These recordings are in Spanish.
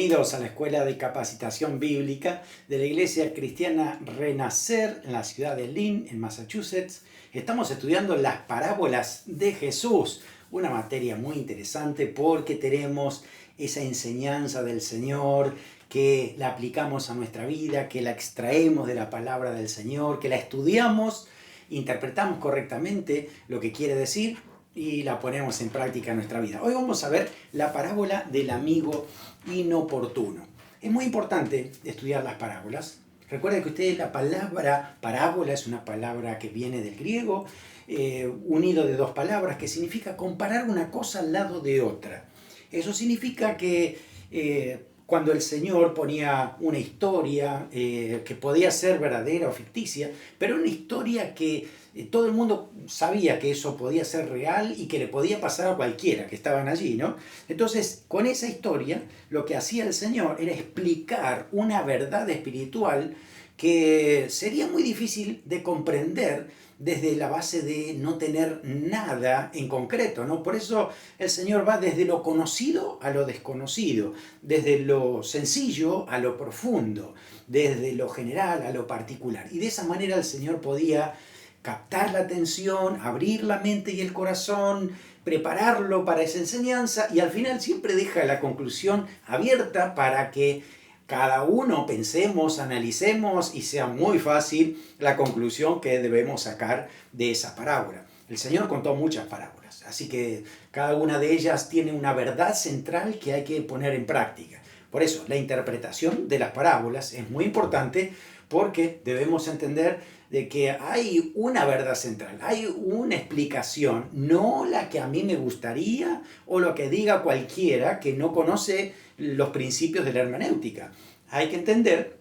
Bienvenidos a la Escuela de Capacitación Bíblica de la Iglesia Cristiana Renacer en la ciudad de Lynn, en Massachusetts. Estamos estudiando las parábolas de Jesús, una materia muy interesante porque tenemos esa enseñanza del Señor que la aplicamos a nuestra vida, que la extraemos de la palabra del Señor, que la estudiamos, interpretamos correctamente lo que quiere decir y la ponemos en práctica en nuestra vida. Hoy vamos a ver la parábola del amigo inoportuno. Es muy importante estudiar las parábolas. Recuerden que ustedes la palabra parábola es una palabra que viene del griego, unido de dos palabras, que significa comparar una cosa al lado de otra. Eso significa que cuando el Señor ponía una historia que podía ser verdadera o ficticia, pero una historia que todo el mundo sabía que eso podía ser real y que le podía pasar a cualquiera que estaban allí, ¿no? Entonces, con esa historia, lo que hacía el Señor era explicar una verdad espiritual que sería muy difícil de comprender desde la base de no tener nada en concreto, ¿no? Por eso el Señor va desde lo conocido a lo desconocido, desde lo sencillo a lo profundo, desde lo general a lo particular. Y de esa manera el Señor podía captar la atención, abrir la mente y el corazón, prepararlo para esa enseñanza y al final siempre deja la conclusión abierta para que cada uno pensemos, analicemos y sea muy fácil la conclusión que debemos sacar de esa parábola. El Señor contó muchas parábolas, así que cada una de ellas tiene una verdad central que hay que poner en práctica. Por eso, la interpretación de las parábolas es muy importante porque debemos entender de que hay una verdad central, hay una explicación, no la que a mí me gustaría o lo que diga cualquiera que no conoce los principios de la hermenéutica. Hay que entender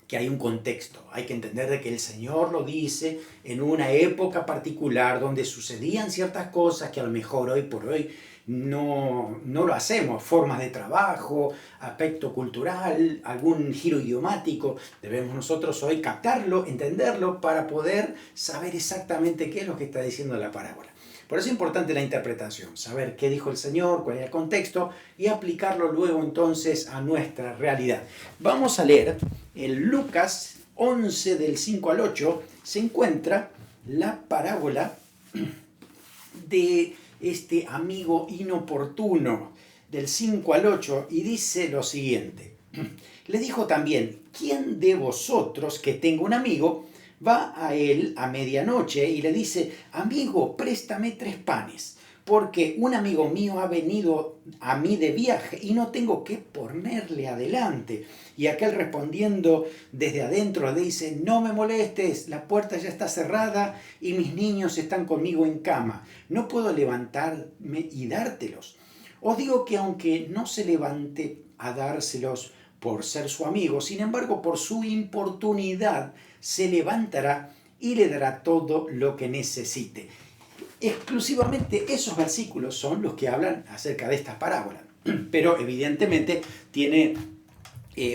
que hay un contexto, hay que entender de que el Señor lo dice en una época particular donde sucedían ciertas cosas que a lo mejor hoy por hoy no lo hacemos, formas de trabajo, aspecto cultural, algún giro idiomático. Debemos nosotros hoy captarlo, entenderlo para poder saber exactamente qué es lo que está diciendo la parábola. Por eso es importante la interpretación, saber qué dijo el Señor, cuál es el contexto y aplicarlo luego entonces a nuestra realidad. Vamos a leer en Lucas 11 del 5 al 8, se encuentra la parábola de este amigo inoportuno del 5 al 8 y dice lo siguiente. Le dijo también, ¿quién de vosotros que tenga un amigo va a él a medianoche y le dice, amigo, préstame 3 panes, porque un amigo mío ha venido a mí de viaje y no tengo qué ponerle adelante? Y aquel respondiendo desde adentro le dice, no me molestes, la puerta ya está cerrada y mis niños están conmigo en cama, no puedo levantarme y dártelos. Os digo que aunque no se levante a dárselos por ser su amigo, sin embargo por su importunidad se levantará y le dará todo lo que necesite. Exclusivamente esos versículos son los que hablan acerca de esta parábola, pero evidentemente tiene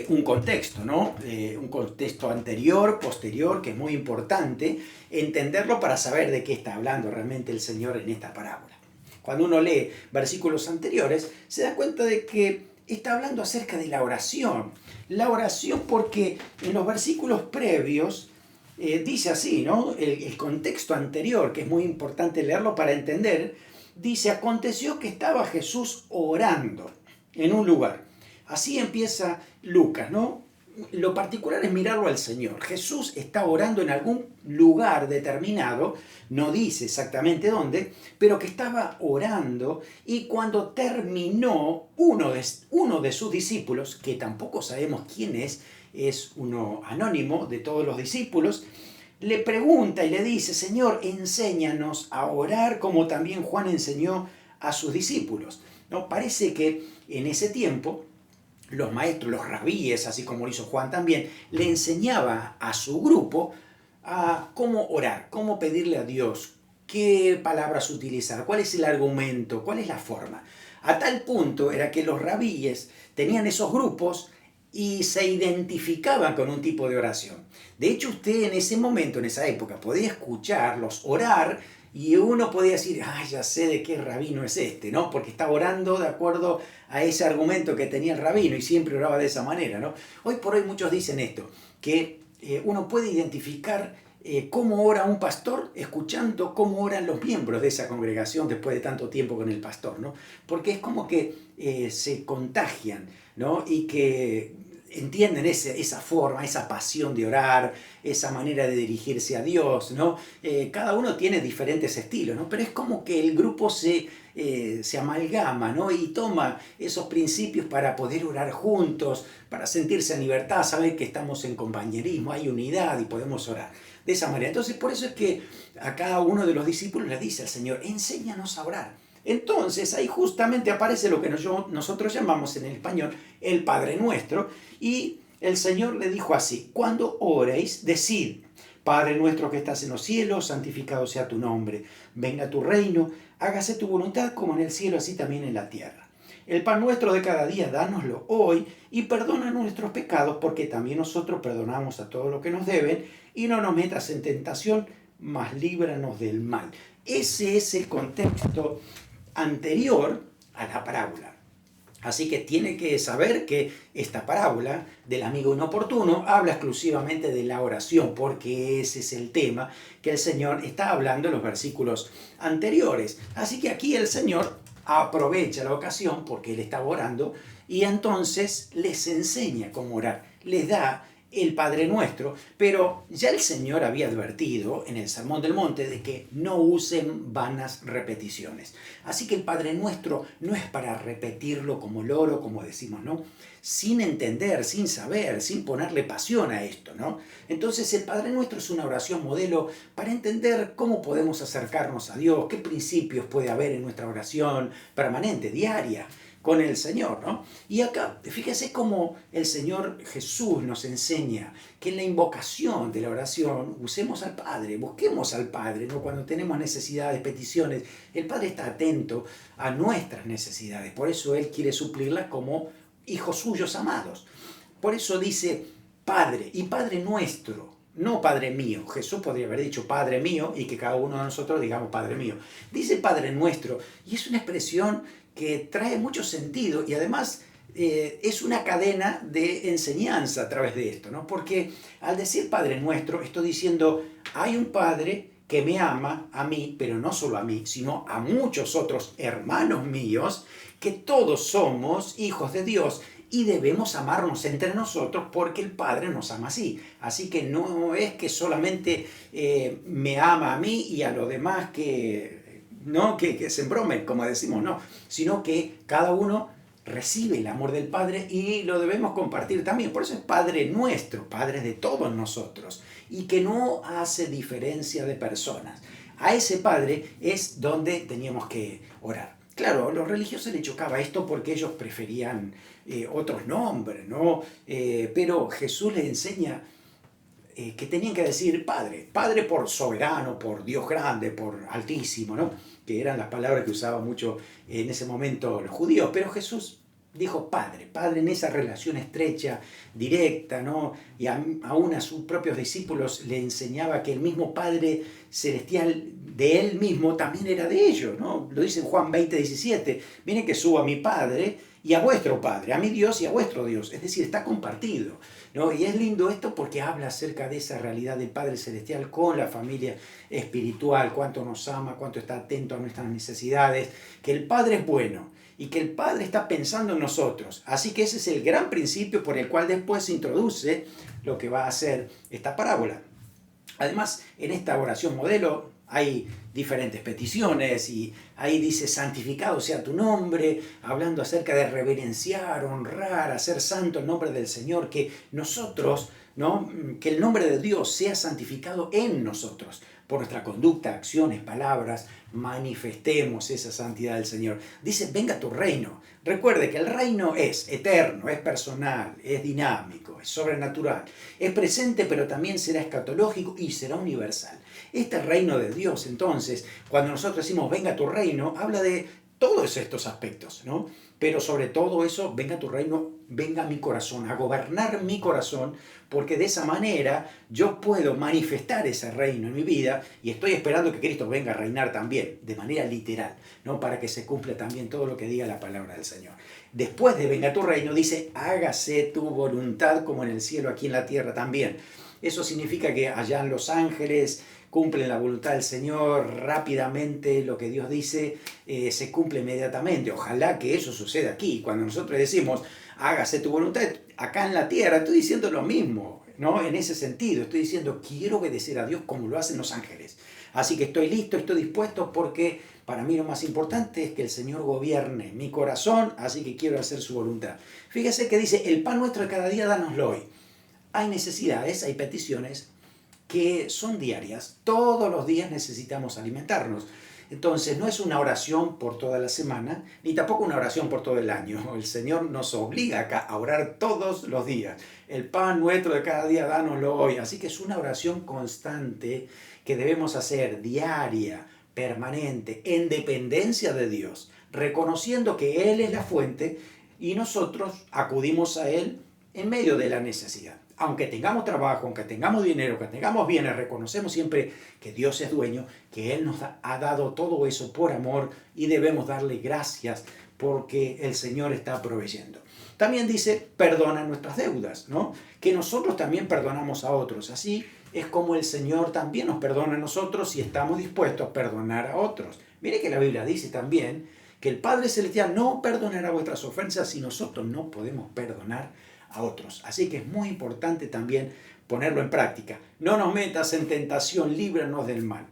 un contexto, ¿no? Un contexto anterior, posterior, que es muy importante entenderlo para saber de qué está hablando realmente el Señor en esta parábola. Cuando uno lee versículos anteriores, se da cuenta de que está hablando acerca de la oración. La oración porque en los versículos previos dice así, ¿no? El contexto anterior, que es muy importante leerlo para entender, dice, aconteció que estaba Jesús orando en un lugar. Así empieza Lucas, ¿no? Lo particular es mirarlo al Señor. Jesús está orando en algún lugar determinado, no dice exactamente dónde, pero que estaba orando y cuando terminó, uno de sus discípulos, que tampoco sabemos quién es uno anónimo de todos los discípulos, le pregunta y le dice, Señor, enséñanos a orar como también Juan enseñó a sus discípulos. ¿No? Parece que en ese tiempo los maestros, los rabíes, así como lo hizo Juan también, le enseñaba a su grupo a cómo orar, cómo pedirle a Dios, qué palabras utilizar, cuál es el argumento, cuál es la forma. A tal punto era que los rabíes tenían esos grupos y se identificaban con un tipo de oración. De hecho, usted en ese momento, en esa época, podía escucharlos orar Y uno podía decir, ya sé de qué rabino es este, ¿no? Porque está orando de acuerdo a ese argumento que tenía el rabino y siempre oraba de esa manera, ¿no? Hoy por hoy muchos dicen esto, que uno puede identificar cómo ora un pastor escuchando cómo oran los miembros de esa congregación después de tanto tiempo con el pastor, ¿no? Porque es como que se contagian, ¿no? Y que entienden esa forma, esa pasión de orar, esa manera de dirigirse a Dios, ¿no? Cada uno tiene diferentes estilos, ¿no? Pero es como que el grupo se amalgama, ¿no? Y toma esos principios para poder orar juntos, para sentirse en libertad, saber que estamos en compañerismo, hay unidad y podemos orar de esa manera. Entonces, por eso es que a cada uno de los discípulos le dice al Señor, enséñanos a orar. Entonces ahí justamente aparece lo que nosotros llamamos en el español el Padre Nuestro, y el Señor le dijo así, cuando oréis, decid, Padre nuestro que estás en los cielos, santificado sea tu nombre, venga tu reino, hágase tu voluntad como en el cielo, así también en la tierra. El pan nuestro de cada día, dánoslo hoy, y perdona nuestros pecados, porque también nosotros perdonamos a todos los que nos deben, y no nos metas en tentación, mas líbranos del mal. Ese es el contexto anterior a la parábola. Así que tiene que saber que esta parábola del amigo inoportuno habla exclusivamente de la oración, porque ese es el tema que el Señor está hablando en los versículos anteriores. Así que aquí el Señor aprovecha la ocasión porque Él estaba orando y entonces les enseña cómo orar, les da el Padre Nuestro, pero ya el Señor había advertido en el Sermón del Monte de que no usen vanas repeticiones. Así que el Padre Nuestro no es para repetirlo como loro, como decimos, ¿no? Sin entender, sin saber, sin ponerle pasión a esto, ¿no? Entonces el Padre Nuestro es una oración modelo para entender cómo podemos acercarnos a Dios, qué principios puede haber en nuestra oración permanente, diaria, con el Señor, ¿no? Y acá, fíjese cómo el Señor Jesús nos enseña que en la invocación de la oración usemos al Padre, busquemos al Padre, ¿no? Cuando tenemos necesidades, peticiones, el Padre está atento a nuestras necesidades, por eso Él quiere suplirlas como hijos suyos amados. Por eso dice Padre y Padre nuestro, no Padre mío. Jesús podría haber dicho Padre mío y que cada uno de nosotros digamos Padre mío. Dice Padre nuestro y es una expresión que trae mucho sentido y además es una cadena de enseñanza a través de esto, ¿no? Porque al decir Padre Nuestro, estoy diciendo, hay un Padre que me ama a mí, pero no solo a mí, sino a muchos otros hermanos míos, que todos somos hijos de Dios y debemos amarnos entre nosotros porque el Padre nos ama así. Así que no es que solamente me ama a mí y a los demás que se embromen, como decimos, no, sino que cada uno recibe el amor del Padre y lo debemos compartir también. Por eso es Padre nuestro, Padre de todos nosotros, y que no hace diferencia de personas. A ese Padre es donde teníamos que orar. Claro, a los religiosos les chocaba esto porque ellos preferían otros nombres, ¿no? Pero Jesús les enseña que tenían que decir Padre, Padre por soberano, por Dios grande, por altísimo, ¿no? Que eran las palabras que usaban mucho en ese momento los judíos, pero Jesús dijo Padre, Padre en esa relación estrecha, directa, ¿no? Y aún a sus propios discípulos le enseñaba que el mismo Padre celestial de él mismo también era de ellos, ¿no? Lo dice en Juan 20:17, miren que subo a mi Padre y a vuestro Padre, a mi Dios y a vuestro Dios, es decir, está compartido, ¿no? Y es lindo esto porque habla acerca de esa realidad del Padre Celestial con la familia espiritual, cuánto nos ama, cuánto está atento a nuestras necesidades, que el Padre es bueno y que el Padre está pensando en nosotros. Así que ese es el gran principio por el cual después se introduce lo que va a ser esta parábola. Además, en esta oración modelo hay diferentes peticiones y ahí dice santificado sea tu nombre, hablando acerca de reverenciar, honrar, hacer santo el nombre del Señor, que nosotros, ¿no? Que el nombre de Dios sea santificado en nosotros, por nuestra conducta, acciones, palabras, manifestemos esa santidad del Señor. Dice, venga tu reino. Recuerde que el reino es eterno, es personal, es dinámico, es sobrenatural, es presente, pero también será escatológico y será universal. Este reino de Dios, entonces, cuando nosotros decimos venga tu reino, habla de todos estos aspectos, ¿no? Pero sobre todo eso, venga tu reino, venga a mi corazón, a gobernar mi corazón, porque de esa manera yo puedo manifestar ese reino en mi vida y estoy esperando que Cristo venga a reinar también, de manera literal, ¿no? Para que se cumpla también todo lo que diga la palabra del Señor. Después de venga tu reino, dice, hágase tu voluntad como en el cielo, aquí en la tierra también. Eso significa que allá en los ángeles cumplen la voluntad del Señor rápidamente, lo que Dios dice se cumple inmediatamente. Ojalá que eso suceda aquí. Cuando nosotros decimos, hágase tu voluntad, acá en la tierra, estoy diciendo lo mismo, ¿no? En ese sentido, estoy diciendo, quiero obedecer a Dios como lo hacen los ángeles. Así que estoy listo, estoy dispuesto, porque para mí lo más importante es que el Señor gobierne mi corazón, así que quiero hacer su voluntad. Fíjese que dice, el pan nuestro de cada día, dánoslo hoy. Hay necesidades, hay peticiones que son diarias. Todos los días necesitamos alimentarnos. Entonces no es una oración por toda la semana, ni tampoco una oración por todo el año. El Señor nos obliga acá a orar todos los días. El pan nuestro de cada día, dánoslo hoy. Así que es una oración constante que debemos hacer, diaria, permanente, en dependencia de Dios, reconociendo que Él es la fuente y nosotros acudimos a Él en medio de la necesidad. Aunque tengamos trabajo, aunque tengamos dinero, que tengamos bienes, reconocemos siempre que Dios es dueño, que Él nos ha dado todo eso por amor y debemos darle gracias porque el Señor está proveyendo. También dice, perdona nuestras deudas, ¿no? Que nosotros también perdonamos a otros. Así es como el Señor también nos perdona a nosotros si estamos dispuestos a perdonar a otros. Mire que la Biblia dice también que el Padre Celestial no perdonará vuestras ofensas si nosotros no podemos perdonar a otros. Así que es muy importante también ponerlo en práctica. No nos metas en tentación, líbranos del mal.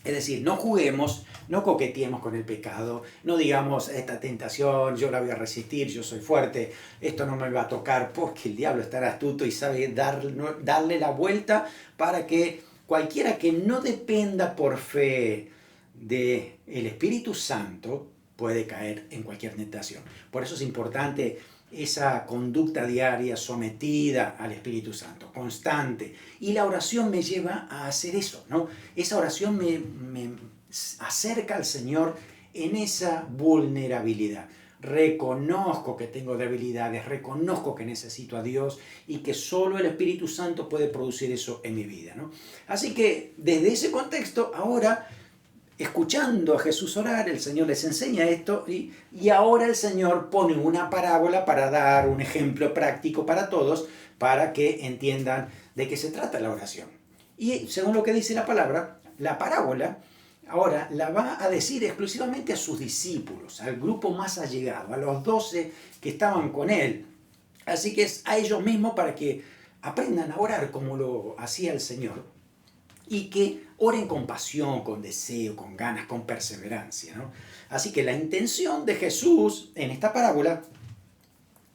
Es decir, no juguemos, no coqueteemos con el pecado, no digamos, esta tentación yo la voy a resistir, yo soy fuerte, esto no me va a tocar, porque el diablo estará astuto y sabe darle la vuelta para que cualquiera que no dependa por fe del Espíritu Santo puede caer en cualquier tentación. Por eso es importante esa conducta diaria sometida al Espíritu Santo, constante. Y la oración me lleva a hacer eso, ¿no? Esa oración me acerca al Señor en esa vulnerabilidad. Reconozco que tengo debilidades, reconozco que necesito a Dios y que solo el Espíritu Santo puede producir eso en mi vida, ¿no? Así que desde ese contexto, ahora, escuchando a Jesús orar, el Señor les enseña esto y ahora el Señor pone una parábola para dar un ejemplo práctico para todos, para que entiendan de qué se trata la oración. Y según lo que dice la palabra, la parábola ahora la va a decir exclusivamente a sus discípulos, al grupo más allegado, a los 12 que estaban con él. Así que es a ellos mismos para que aprendan a orar como lo hacía el Señor. Y que oren con pasión, con deseo, con ganas, con perseverancia, ¿no? Así que la intención de Jesús en esta parábola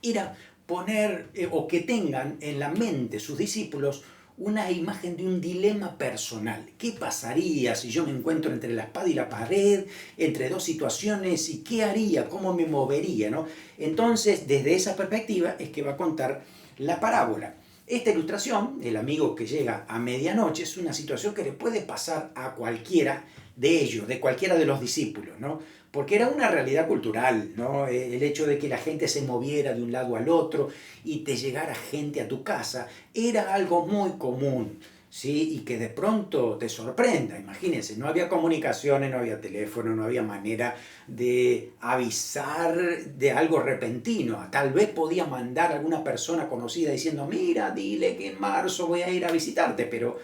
era poner o que tengan en la mente sus discípulos una imagen de un dilema personal. ¿Qué pasaría si yo me encuentro entre la espada y la pared, entre dos situaciones? ¿Y qué haría? ¿Cómo me movería? ¿No? Entonces, desde esa perspectiva es que va a contar la parábola. Esta ilustración, el amigo que llega a medianoche, es una situación que le puede pasar a cualquiera de ellos, de cualquiera de los discípulos, ¿no? Porque era una realidad cultural, ¿no? El hecho de que la gente se moviera de un lado al otro y te llegara gente a tu casa era algo muy común, ¿sí? Y que de pronto te sorprenda. Imagínense, no había comunicaciones, no había teléfono, no había manera de avisar de algo repentino. Tal vez podía mandar a alguna persona conocida diciendo, mira, dile que en marzo voy a ir a visitarte, pero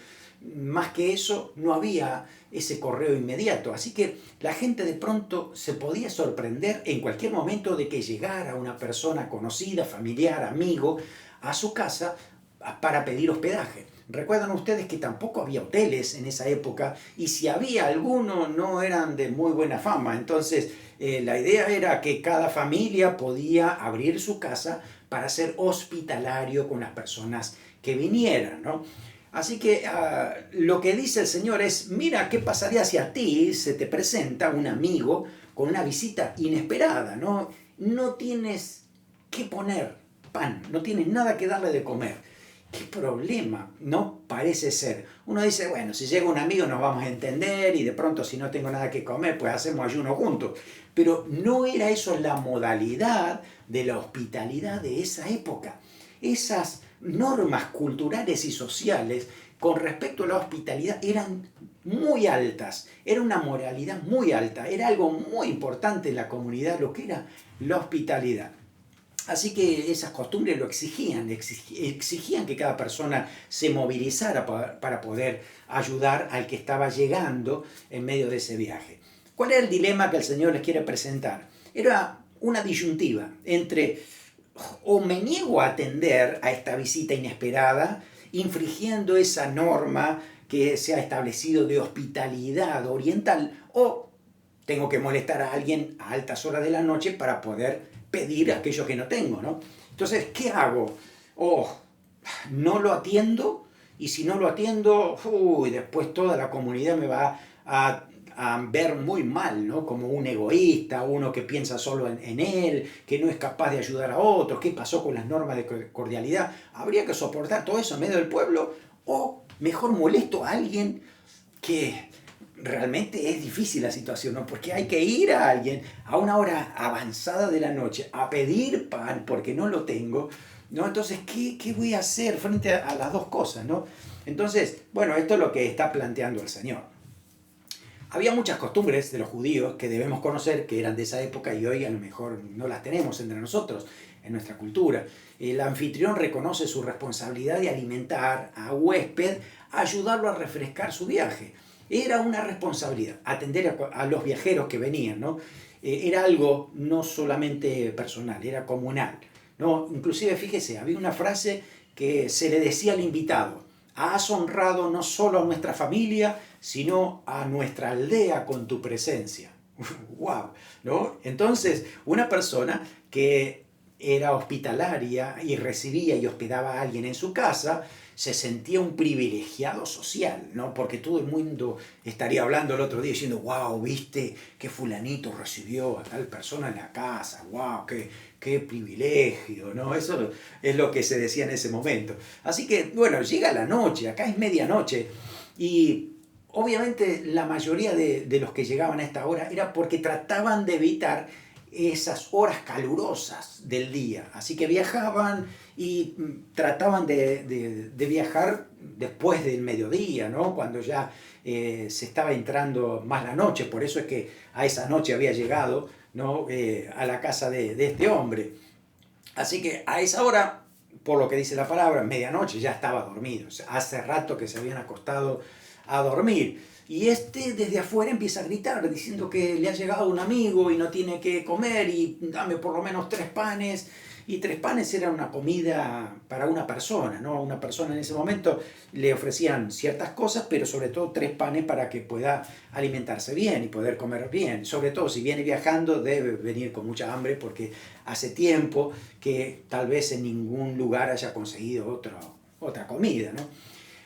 más que eso no había ese correo inmediato. Así que la gente de pronto se podía sorprender en cualquier momento de que llegara una persona conocida, familiar, amigo, a su casa para pedir hospedaje. Recuerdan ustedes que tampoco había hoteles en esa época y si había alguno no eran de muy buena fama. Entonces la idea era que cada familia podía abrir su casa para ser hospitalario con las personas que vinieran, ¿no? Así que lo que dice el Señor es, mira, ¿qué pasaría si a ti se te presenta un amigo con una visita inesperada, ¿no? No tienes que poner pan, no tienes nada que darle de comer. ¿Qué problema? No parece ser. Uno dice, bueno, si llega un amigo nos vamos a entender y de pronto si no tengo nada que comer, pues hacemos ayuno juntos. Pero no era eso la modalidad de la hospitalidad de esa época. Esas normas culturales y sociales con respecto a la hospitalidad eran muy altas. Era una moralidad muy alta. Era algo muy importante en la comunidad lo que era la hospitalidad. Así que esas costumbres lo exigían que cada persona se movilizara para poder ayudar al que estaba llegando en medio de ese viaje. ¿Cuál era el dilema que el Señor les quiere presentar? Era una disyuntiva entre o me niego a atender a esta visita inesperada, infringiendo esa norma que se ha establecido de hospitalidad oriental, o tengo que molestar a alguien a altas horas de la noche para poder pedir aquello que no tengo, ¿no? Entonces, ¿qué hago? No lo atiendo, y si no lo atiendo, después toda la comunidad me va a ver muy mal, ¿no? Como un egoísta, uno que piensa solo en él, que no es capaz de ayudar a otros. ¿Qué pasó con las normas de cordialidad? ¿Habría que soportar todo eso en medio del pueblo? ¿O mejor molesto a alguien que realmente es difícil la situación, ¿no? Porque hay que ir a alguien a una hora avanzada de la noche a pedir pan porque no lo tengo, ¿no? Entonces, ¿qué voy a hacer frente a las dos cosas, ¿no? Entonces, bueno, esto es lo que está planteando el Señor. Había muchas costumbres de los judíos que debemos conocer, que eran de esa época y hoy a lo mejor no las tenemos entre nosotros, en nuestra cultura. El anfitrión reconoce su responsabilidad de alimentar a huésped, ayudarlo a refrescar su viaje. Era una responsabilidad, atender a los viajeros que venían, ¿no? Era algo no solamente personal, era comunal, ¿no? Inclusive, fíjese, había una frase que se le decía al invitado: has honrado no solo a nuestra familia, sino a nuestra aldea con tu presencia. ¡Wow! ¿No? Entonces, una persona que era hospitalaria y recibía y hospedaba a alguien en su casa, se sentía un privilegiado social, ¿no? Porque todo el mundo estaría hablando el otro día diciendo, wow, viste que fulanito recibió a tal persona en la casa, wow, qué privilegio, ¿no? Eso es lo que se decía en ese momento. Así que, bueno, llega la noche, acá es medianoche, y obviamente la mayoría de los que llegaban a esta hora era porque trataban de evitar esas horas calurosas del día. Así que viajaban y trataban de viajar después del mediodía, ¿no? Cuando ya se estaba entrando más la noche. Por eso es que a esa noche había llegado, ¿no? A la casa de este hombre. Así que a esa hora, por lo que dice la palabra, medianoche, ya estaba dormido. O sea, hace rato que se habían acostado a dormir. Y desde afuera empieza a gritar diciendo que le ha llegado un amigo y no tiene que comer y dame por lo menos 3 panes. Y 3 panes era una comida para una persona, ¿no? A una persona en ese momento le ofrecían ciertas cosas, pero sobre todo 3 panes para que pueda alimentarse bien y poder comer bien. Sobre todo si viene viajando debe venir con mucha hambre porque hace tiempo que tal vez en ningún lugar haya conseguido otra comida, ¿no?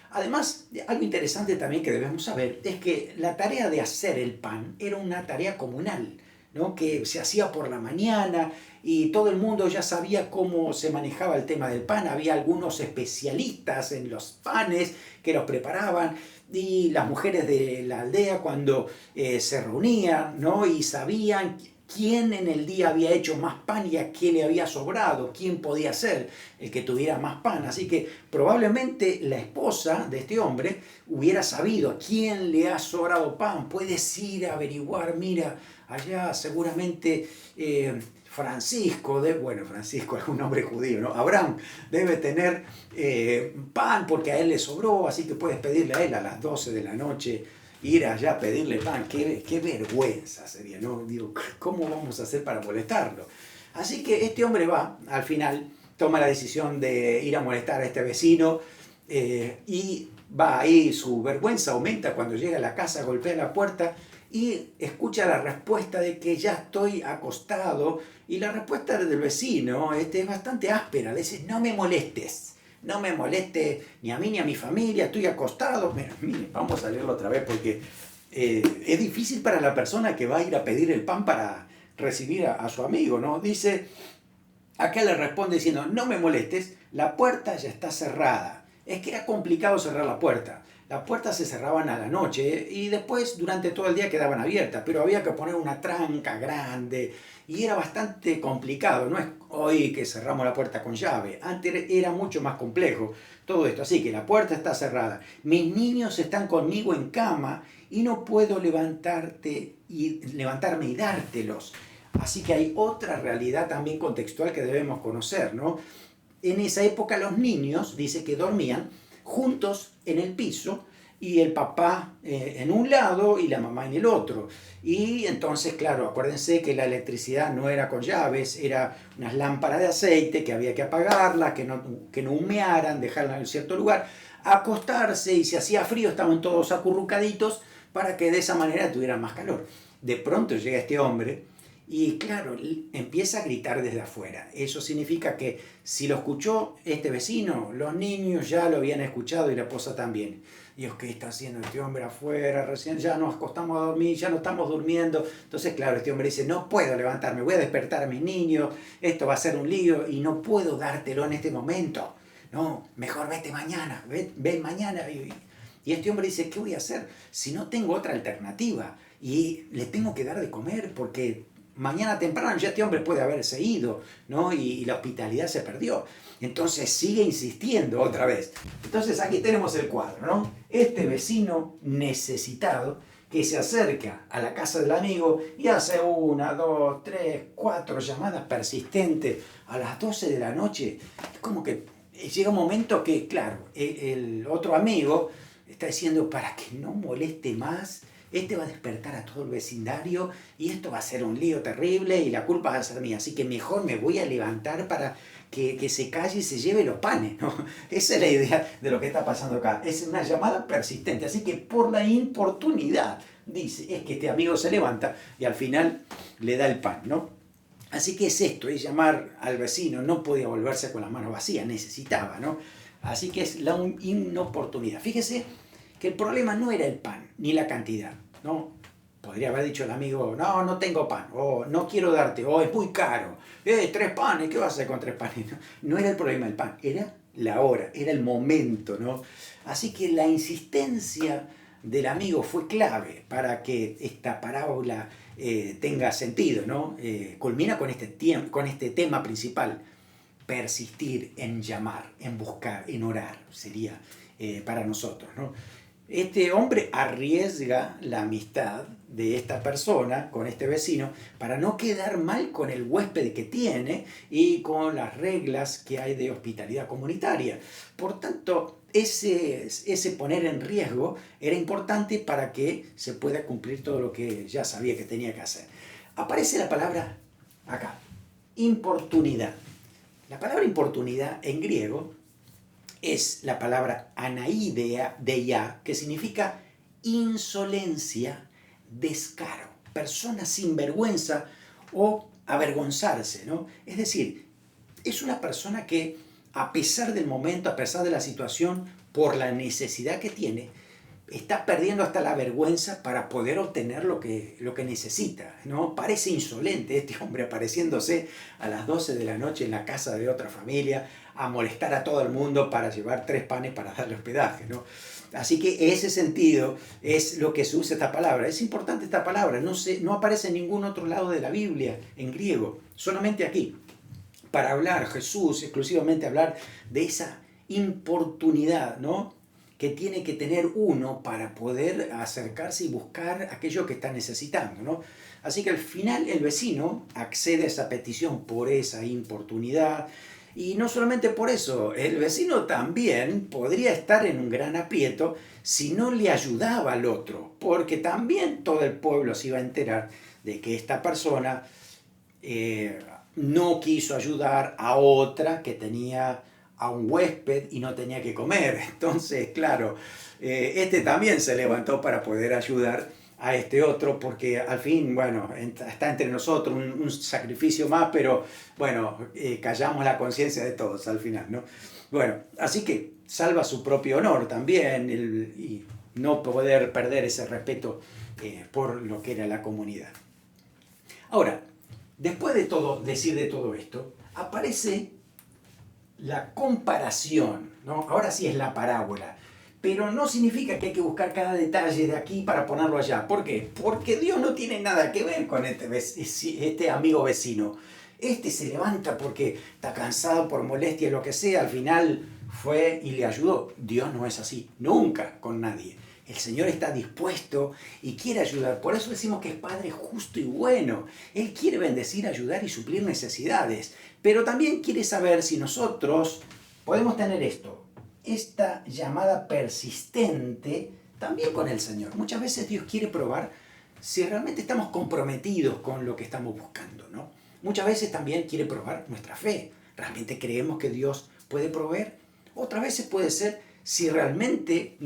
Además, algo interesante también que debemos saber es que la tarea de hacer el pan era una tarea comunal, ¿no? Que se hacía por la mañana y todo el mundo ya sabía cómo se manejaba el tema del pan. Había algunos especialistas en los panes que los preparaban y las mujeres de la aldea cuando se reunían, ¿no? Y sabían quién en el día había hecho más pan y a quién le había sobrado, quién podía ser el que tuviera más pan. Así que probablemente la esposa de este hombre hubiera sabido a quién le ha sobrado pan. Puedes ir a averiguar, mira, allá seguramente Francisco es un nombre judío, ¿no? Abraham debe tener pan porque a él le sobró, así que puedes pedirle a él a las 12 de la noche ir allá a pedirle pan. Qué vergüenza sería, ¿no? Digo, ¿cómo vamos a hacer para molestarlo? Así que este hombre va, al final, toma la decisión de ir a molestar a este vecino y va ahí, su vergüenza aumenta cuando llega a la casa, golpea la puerta y escucha la respuesta de que ya estoy acostado, y la respuesta del vecino es bastante áspera, le dice, no me molestes. No me moleste ni a mí ni a mi familia, estoy acostado. Mire, vamos a leerlo otra vez porque es difícil para la persona que va a ir a pedir el pan para recibir a su amigo, ¿no? Dice, acá le responde diciendo, no me molestes, la puerta ya está cerrada. Es que era complicado cerrar la puerta. Las puertas se cerraban a la noche y después durante todo el día quedaban abiertas, pero había que poner una tranca grande y era bastante complicado. No es hoy que cerramos la puerta con llave, antes era mucho más complejo todo esto. Así que la puerta está cerrada, mis niños están conmigo en cama y no puedo levantarme y dártelos. Así que hay otra realidad también contextual que debemos conocer, ¿no? En esa época los niños, dice que dormían juntos en el piso y el papá en un lado y la mamá en el otro. Y entonces, claro, acuérdense que la electricidad no era con llaves, era unas lámparas de aceite que había que apagarlas, que no humearan, dejarlas en cierto lugar, acostarse y si hacía frío estaban todos acurrucaditos para que de esa manera tuvieran más calor. De pronto llega este hombre y claro, empieza a gritar desde afuera. Eso significa que si lo escuchó este vecino, los niños ya lo habían escuchado y la esposa también. Dios, ¿qué está haciendo este hombre afuera? Recién ya nos acostamos a dormir, ya no estamos durmiendo. Entonces, claro, este hombre dice, no puedo levantarme, voy a despertar a mis niños, esto va a ser un lío y no puedo dártelo en este momento. No, mejor vete mañana, ven mañana. Y este hombre dice, ¿qué voy a hacer si no tengo otra alternativa? Y le tengo que dar de comer porque mañana temprano ya este hombre puede haberse ido, ¿no? Y la hospitalidad se perdió. Entonces sigue insistiendo otra vez. Entonces aquí tenemos el cuadro, ¿no? Este vecino necesitado que se acerca a la casa del amigo y hace 1, 2, 3, 4 llamadas persistentes a las 12 de la noche. Es como que llega un momento que, claro, el otro amigo está diciendo, para que no moleste más, este va a despertar a todo el vecindario y esto va a ser un lío terrible y la culpa va a ser mía. Así que mejor me voy a levantar para que se calle y se lleve los panes, ¿no? Esa es la idea de lo que está pasando acá. Es una llamada persistente. Así que por la importunidad, dice, es que este amigo se levanta y al final le da el pan, ¿no? Así que es esto, es llamar al vecino. No podía volverse con las manos vacías, necesitaba, ¿no? Así que es la inoportunidad. Fíjese que el problema no era el pan, ni la cantidad, ¿no? Podría haber dicho el amigo, no, no tengo pan, o no quiero darte, o es muy caro, 3 panes, ¿qué vas a hacer con 3 panes? No era el problema el pan, era la hora, era el momento, ¿no? Así que la insistencia del amigo fue clave para que esta parábola tenga sentido, ¿no? Culmina con este tema principal, persistir en llamar, en buscar, en orar, sería para nosotros, ¿no? Este hombre arriesga la amistad de esta persona con este vecino para no quedar mal con el huésped que tiene y con las reglas que hay de hospitalidad comunitaria. Por tanto, ese poner en riesgo era importante para que se pueda cumplir todo lo que ya sabía que tenía que hacer. Aparece la palabra acá, importunidad. La palabra importunidad en griego es la palabra anaidea, que significa insolencia, descaro, persona sin vergüenza o avergonzarse, ¿no? Es decir, es una persona que a pesar del momento, a pesar de la situación, por la necesidad que tiene, está perdiendo hasta la vergüenza para poder obtener lo que necesita, ¿no? Parece insolente este hombre apareciéndose a las 12 de la noche en la casa de otra familia a molestar a todo el mundo para llevar 3 panes para darle hospedaje, ¿no? Así que ese sentido es lo que se usa esta palabra. Es importante esta palabra, no aparece en ningún otro lado de la Biblia en griego, solamente aquí. Para hablar, Jesús, exclusivamente hablar de esa importunidad, ¿no? Que tiene que tener uno para poder acercarse y buscar aquello que está necesitando, ¿no? Así que al final el vecino accede a esa petición por esa importunidad. Y no solamente por eso, el vecino también podría estar en un gran aprieto si no le ayudaba al otro, porque también todo el pueblo se iba a enterar de que esta persona no quiso ayudar a otra que tenía a un huésped y no tenía que comer. Entonces, claro, este también se levantó para poder ayudar a este otro, porque al fin, bueno, está entre nosotros un sacrificio más, pero bueno, callamos la conciencia de todos al final, ¿no? Bueno, así que salva su propio honor también y no poder perder ese respeto por lo que era la comunidad. Ahora, después de decir de todo esto, aparece la comparación, ¿no? Ahora sí es la parábola. Pero no significa que hay que buscar cada detalle de aquí para ponerlo allá. ¿Por qué? Porque Dios no tiene nada que ver con este amigo vecino. Este se levanta porque está cansado por molestia, lo que sea, al final fue y le ayudó. Dios no es así, nunca con nadie. El Señor está dispuesto y quiere ayudar. Por eso decimos que es Padre justo y bueno. Él quiere bendecir, ayudar y suplir necesidades. Pero también quiere saber si nosotros podemos tener esta llamada persistente también con el Señor. Muchas veces Dios quiere probar si realmente estamos comprometidos con lo que estamos buscando, ¿no? Muchas veces también quiere probar nuestra fe. ¿Realmente creemos que Dios puede proveer? Otras veces puede ser si realmente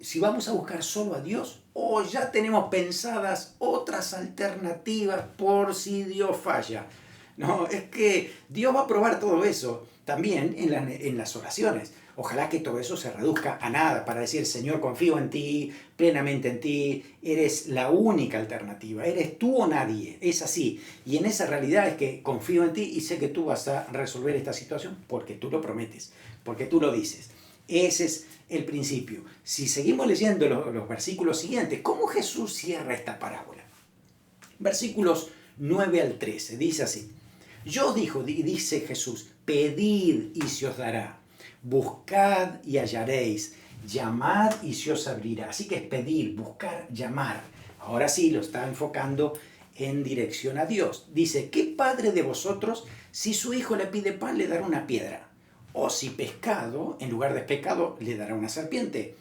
si vamos a buscar solo a Dios o ya tenemos pensadas otras alternativas por si Dios falla. No, es que Dios va a probar todo eso también en las oraciones. Ojalá que todo eso se reduzca a nada para decir, Señor, confío en ti, plenamente en ti, eres la única alternativa, eres tú o nadie, es así. Y en esa realidad es que confío en ti y sé que tú vas a resolver esta situación porque tú lo prometes, porque tú lo dices. Ese es el principio. Si seguimos leyendo los versículos siguientes, ¿cómo Jesús cierra esta parábola? Versículos 9 al 13, dice así. Yo dice Jesús, pedid y se os dará, buscad y hallaréis, llamad y se os abrirá. Así que es pedir, buscar, llamar. Ahora sí lo está enfocando en dirección a Dios. Dice, ¿qué padre de vosotros, si su hijo le pide pan, le dará una piedra? O si pescado, en lugar de pescado, le dará una serpiente.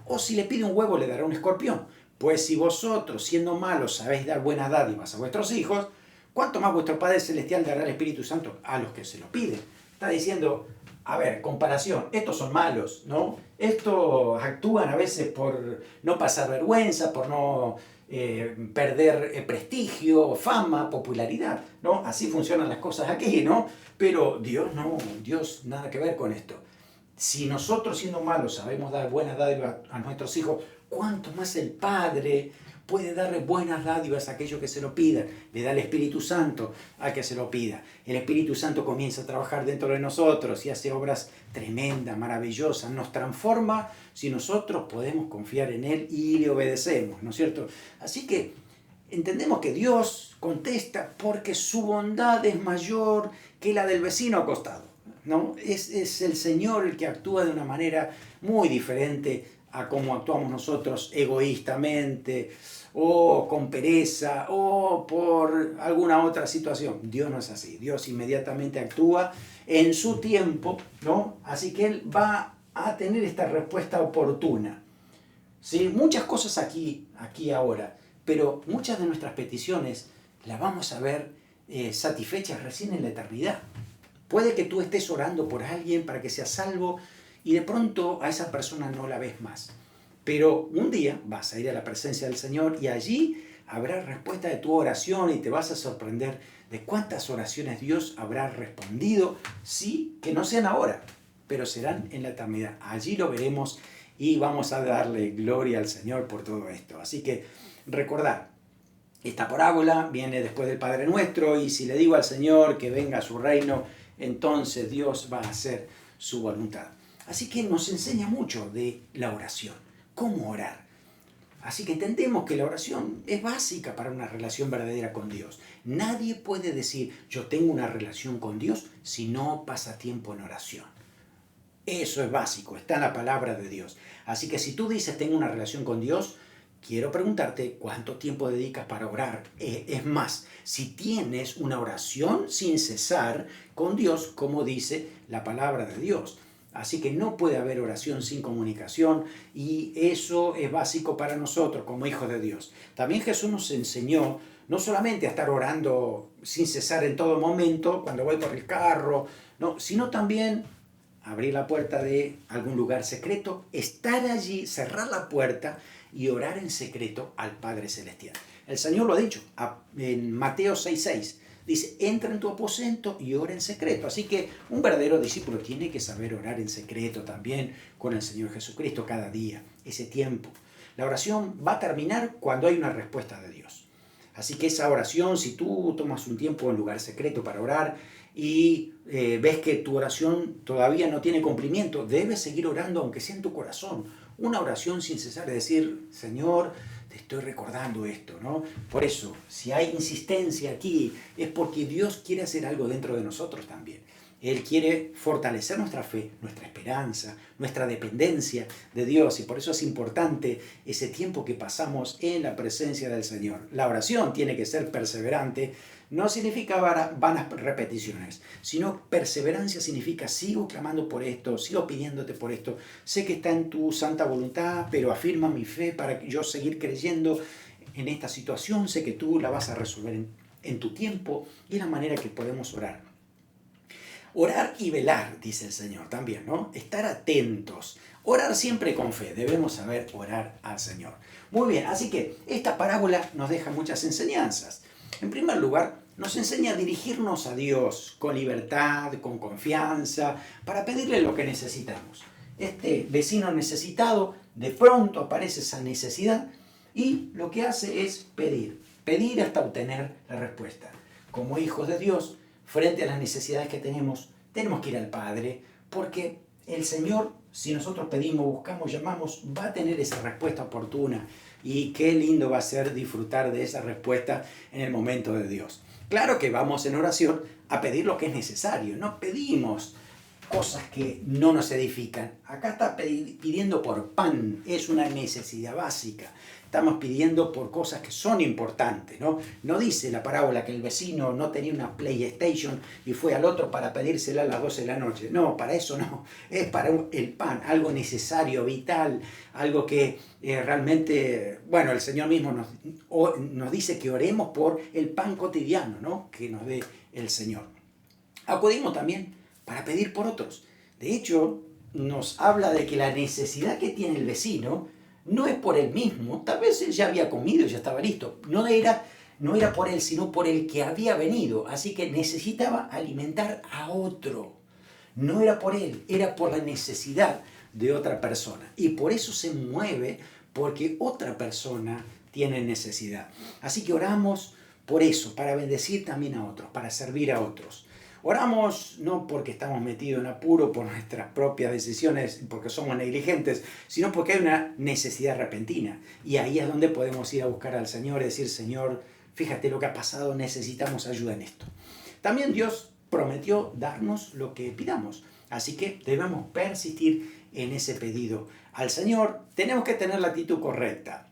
O si le pide un huevo, le dará un escorpión. Pues si vosotros, siendo malos, sabéis dar buenas dádivas a vuestros hijos, ¿cuánto más vuestro Padre Celestial dará el Espíritu Santo a los que se lo piden? Está diciendo, a ver, comparación, estos son malos, ¿no? Estos actúan a veces por no pasar vergüenza, por no perder prestigio, fama, popularidad, ¿no? Así funcionan las cosas aquí, ¿no? Pero Dios no, Dios nada que ver con esto. Si nosotros siendo malos sabemos dar buenas dádivas a nuestros hijos, ¿cuánto más el Padre puede darle buenas dádivas a aquellos que se lo pidan? Le da el Espíritu Santo a que se lo pida. El Espíritu Santo comienza a trabajar dentro de nosotros y hace obras tremendas, maravillosas. Nos transforma si nosotros podemos confiar en Él y le obedecemos, ¿no es cierto? Así que entendemos que Dios contesta porque su bondad es mayor que la del vecino acostado, ¿no? Es el Señor el que actúa de una manera muy diferente a cómo actuamos nosotros egoístamente o con pereza o por alguna otra situación. Dios no es así. Dios inmediatamente actúa en su tiempo, ¿no? Así que Él va a tener esta respuesta oportuna. ¿Sí? Muchas cosas aquí ahora, pero muchas de nuestras peticiones las vamos a ver satisfechas recién en la eternidad. Puede que tú estés orando por alguien para que sea salvo y de pronto a esa persona no la ves más. Pero un día vas a ir a la presencia del Señor y allí habrá respuesta de tu oración y te vas a sorprender de cuántas oraciones Dios habrá respondido, sí, que no sean ahora, pero serán en la eternidad. Allí lo veremos y vamos a darle gloria al Señor por todo esto. Así que recordad, esta parábola viene después del Padre Nuestro y si le digo al Señor que venga a su reino, entonces Dios va a hacer su voluntad. Así que nos enseña mucho de la oración, cómo orar. Así que entendemos que la oración es básica para una relación verdadera con Dios. Nadie puede decir, yo tengo una relación con Dios si no pasa tiempo en oración. Eso es básico, está en la palabra de Dios. Así que si tú dices, tengo una relación con Dios, quiero preguntarte cuánto tiempo dedicas para orar. Es más, si tienes una oración sin cesar con Dios, como dice la palabra de Dios. Así que no puede haber oración sin comunicación y eso es básico para nosotros como hijos de Dios. También Jesús nos enseñó no solamente a estar orando sin cesar en todo momento, cuando voy por el carro, no, sino también abrir la puerta de algún lugar secreto, estar allí, cerrar la puerta y orar en secreto al Padre Celestial. El Señor lo ha dicho en Mateo 6:6. Dice, entra en tu aposento y ora en secreto. Así que un verdadero discípulo tiene que saber orar en secreto también con el Señor Jesucristo cada día, ese tiempo. La oración va a terminar cuando hay una respuesta de Dios. Así que esa oración, si tú tomas un tiempo en lugar secreto para orar, y ves que tu oración todavía no tiene cumplimiento, debes seguir orando aunque sea en tu corazón. Una oración sin cesar de decir, Señor, te estoy recordando esto, ¿no? Por eso, si hay insistencia aquí, es porque Dios quiere hacer algo dentro de nosotros también. Él quiere fortalecer nuestra fe, nuestra esperanza, nuestra dependencia de Dios, y por eso es importante ese tiempo que pasamos en la presencia del Señor. La oración tiene que ser perseverante. No significa vanas repeticiones, sino perseverancia significa sigo clamando por esto, sigo pidiéndote por esto. Sé que está en tu santa voluntad, pero afirma mi fe para yo seguir creyendo en esta situación. Sé que tú la vas a resolver en tu tiempo, y es la manera que podemos orar. Orar y velar, dice el Señor también, ¿no? Estar atentos. Orar siempre con fe. Debemos saber orar al Señor. Muy bien, así que esta parábola nos deja muchas enseñanzas. En primer lugar, nos enseña a dirigirnos a Dios con libertad, con confianza, para pedirle lo que necesitamos. Este vecino necesitado, de pronto aparece esa necesidad y lo que hace es pedir hasta obtener la respuesta. Como hijos de Dios, frente a las necesidades que tenemos que ir al Padre, porque el Señor, si nosotros pedimos, buscamos, llamamos, va a tener esa respuesta oportuna. Y qué lindo va a ser disfrutar de esa respuesta en el momento de Dios. Claro que vamos en oración a pedir lo que es necesario, no pedimos cosas que no nos edifican. Acá está pidiendo por pan, es una necesidad básica. Estamos pidiendo por cosas que son importantes, ¿no? No dice la parábola que el vecino no tenía una PlayStation y fue al otro para pedírsela a las 12 de la noche. No, para eso no. Es para el pan, algo necesario, vital, algo que realmente, bueno, el Señor mismo nos dice que oremos por el pan cotidiano, ¿no? Que nos dé el Señor. Acudimos también para pedir por otros. De hecho, nos habla de que la necesidad que tiene el vecino no es por él mismo. Tal vez él ya había comido y ya estaba listo. No era por él, sino por el que había venido. Así que necesitaba alimentar a otro. No era por él, era por la necesidad de otra persona. Y por eso se mueve, porque otra persona tiene necesidad. Así que oramos por eso, para bendecir también a otros, para servir a otros. Oramos no porque estamos metidos en apuro por nuestras propias decisiones, porque somos negligentes, sino porque hay una necesidad repentina. Y ahí es donde podemos ir a buscar al Señor y decir, Señor, fíjate lo que ha pasado, necesitamos ayuda en esto. También Dios prometió darnos lo que pidamos, así que debemos persistir en ese pedido al Señor. Tenemos que tener la actitud correcta.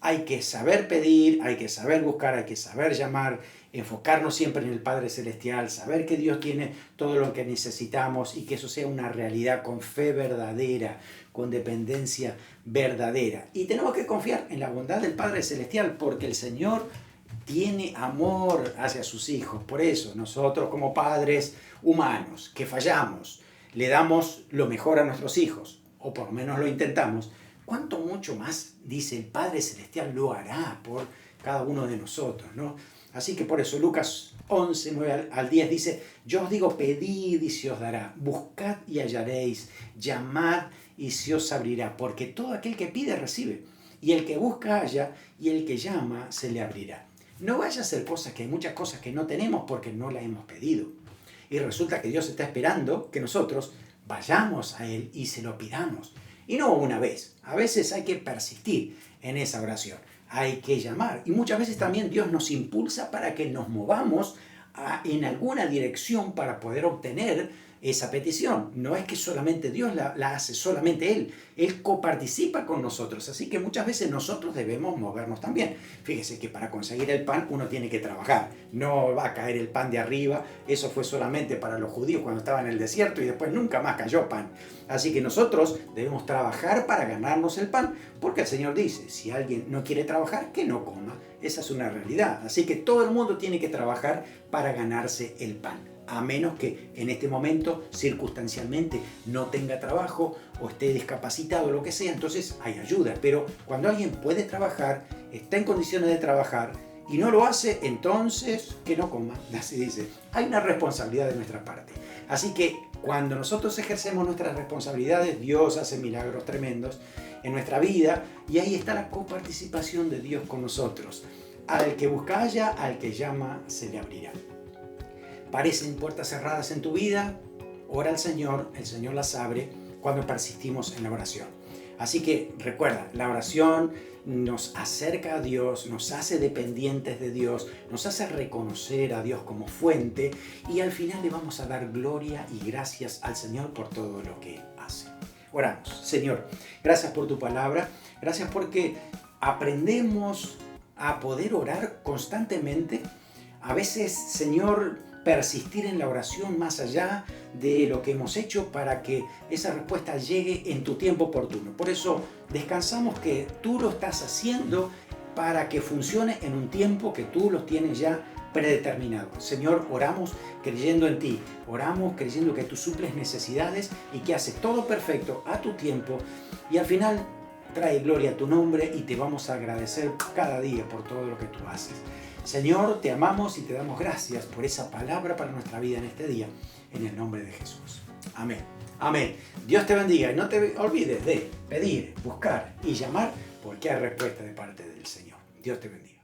Hay que saber pedir, hay que saber buscar, hay que saber llamar, enfocarnos siempre en el Padre Celestial, saber que Dios tiene todo lo que necesitamos y que eso sea una realidad con fe verdadera, con dependencia verdadera. Y tenemos que confiar en la bondad del Padre Celestial, porque el Señor tiene amor hacia sus hijos. Por eso nosotros, como padres humanos que fallamos, le damos lo mejor a nuestros hijos, o por lo menos lo intentamos. ¿Cuánto mucho más, dice el Padre Celestial, lo hará por cada uno de nosotros, ¿no? Así que por eso Lucas 11, 9 al 10 dice, yo os digo, pedid y se os dará, buscad y hallaréis, llamad y se os abrirá, porque todo aquel que pide recibe, y el que busca halla, y el que llama se le abrirá. No vaya a ser cosas que hay muchas cosas que no tenemos porque no las hemos pedido. Y resulta que Dios está esperando que nosotros vayamos a Él y se lo pidamos. Y no una vez, a veces hay que persistir en esa oración, hay que llamar. Y muchas veces también Dios nos impulsa para que nos movamos en alguna dirección para poder obtener esa petición. No es que solamente Dios la hace, solamente Él coparticipa con nosotros. Así que muchas veces nosotros debemos movernos también. Fíjese que para conseguir el pan uno tiene que trabajar. No va a caer el pan de arriba. Eso fue solamente para los judíos cuando estaban en el desierto y después nunca más cayó pan. Así que nosotros debemos trabajar para ganarnos el pan, porque el Señor dice, si alguien no quiere trabajar, que no coma. Esa es una realidad. Así que todo el mundo tiene que trabajar para ganarse el pan. A menos que en este momento circunstancialmente no tenga trabajo o esté discapacitado o lo que sea, entonces hay ayuda. Pero cuando alguien puede trabajar, está en condiciones de trabajar y no lo hace, entonces que no coma. Así dice, hay una responsabilidad de nuestra parte. Así que cuando nosotros ejercemos nuestras responsabilidades, Dios hace milagros tremendos en nuestra vida y ahí está la coparticipación de Dios con nosotros. Al que busca halla, al que llama se le abrirá. parecen puertas cerradas en tu vida, ora al Señor, el Señor las abre cuando persistimos en la oración. Así que recuerda, la oración nos acerca a Dios, nos hace dependientes de Dios, nos hace reconocer a Dios como fuente y al final le vamos a dar gloria y gracias al Señor por todo lo que hace. Oramos. Señor, gracias por tu palabra, gracias porque aprendemos a poder orar constantemente. A veces, Señor, persistir en la oración más allá de lo que hemos hecho para que esa respuesta llegue en tu tiempo oportuno. Por eso descansamos que tú lo estás haciendo para que funcione en un tiempo que tú lo tienes ya predeterminado. Señor, oramos creyendo en ti, oramos creyendo que tú suples necesidades y que haces todo perfecto a tu tiempo y al final trae gloria a tu nombre y te vamos a agradecer cada día por todo lo que tú haces. Señor, te amamos y te damos gracias por esa palabra para nuestra vida en este día, en el nombre de Jesús. Amén. Amén. Dios te bendiga y no te olvides de pedir, buscar y llamar porque hay respuesta de parte del Señor. Dios te bendiga.